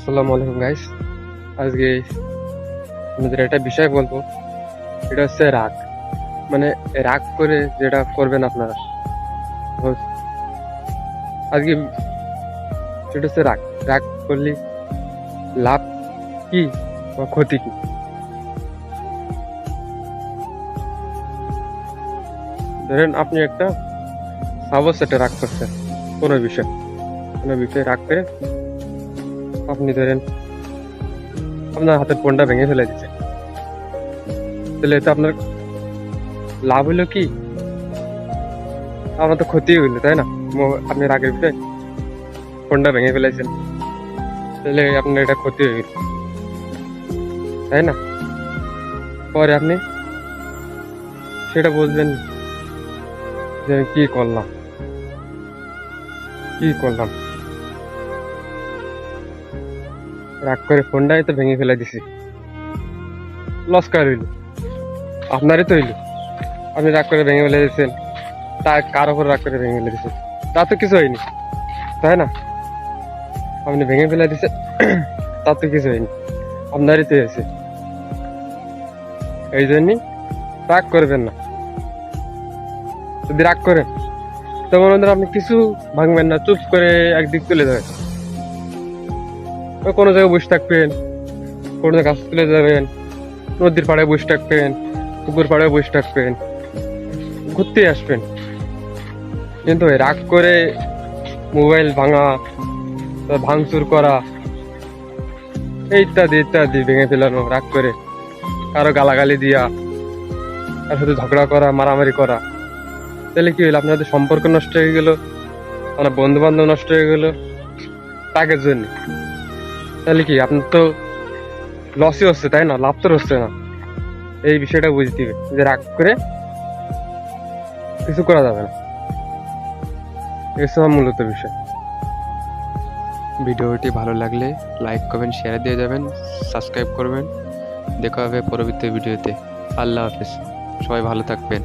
আসসালামু আলাইকুম গাইস। আজকে আমাদের একটা বিষয় বলবো, এটা হচ্ছে রাগ। মানে রাগ করে যেটা করবেন আপনারা, আজকে সেটা হচ্ছে রাগ। রাগ করলে লাভ কি বা ক্ষতি কি? ধরেন আপনি একটা সাপোজ সেটে রাগ করছেন, কোনো বিষয় রাগ করে আপনি ধরেন আপনার হাতের ফোনটা ভেঙে ফেলে দিচ্ছেন, তাহলে এতে আপনার লাভ হলো কি? আপনার তো ক্ষতি হইলো, তাই না? আপনি রাগের বিষয় ফোনটা ভেঙে ফেলেছেন, তাহলে আপনার এটা ক্ষতি হয়ে গেল, তাই না? পরে আপনি সেটা বুঝবেন যে আমি কি করলাম। রাগ করে ফোনটাই তো ভেঙে ফেলে দিছি, লস কার হইলো? আপনারই তো হইলো। আপনি রাগ করে ভেঙে ফেলে দিয়েছেন, তা কার ওপর রাগ করে ভেঙে ফেলে দিয়েছেন? তা তো কিছু হয়নি, তাই না? আপনি ভেঙে ফেলে দিয়েছেন, তা তো কিছু হয়নি, আপনারই তো হয়েছে। এই জন্যই রাগ করবেন না। যদি রাগ করেন তো মনে করেন আপনি কিছু ভাঙবেন না, চুপ করে একদিক তুলে যাবেন। ওই কোনো জায়গায় বসে থাকবেন, কোনো জায়গায় গাছ তুলে যাবেন, নদীর পাড়ে বসে থাকবেন, পুকুর পাড়ে বসে থাকবেন, ঘুরতে আসবেন। কিন্তু ওই রাগ করে মোবাইল ভাঙা, ভাঙচুর করা, ইত্যাদি ইত্যাদি, ভেঙে ফেলানো, রাগ করে কারো গালাগালি দিয়া, তার সাথে ঝগড়া করা, মারামারি করা, তাহলে কি হইলো? আপনাদের সম্পর্ক নষ্ট হয়ে গেল, আপনার বন্ধু বান্ধব নষ্ট হয়ে গেল রাগের জন্য। তাহলে কি আপনার তো লসই হচ্ছে, তাই না? লাভ তো হচ্ছে না। এই বিষয়টা বুঝতে হবে যে রাগ করে কিছু করা যাবে না। এসব মূলত বিষয়। ভিডিওটি ভালো লাগলে লাইক কমেন্ট শেয়ার দিয়ে যাবেন, সাবস্ক্রাইব করবেন। দেখা হবে পরবর্তী ভিডিওতে। আল্লাহ হাফেজ, সবাই ভালো থাকবেন।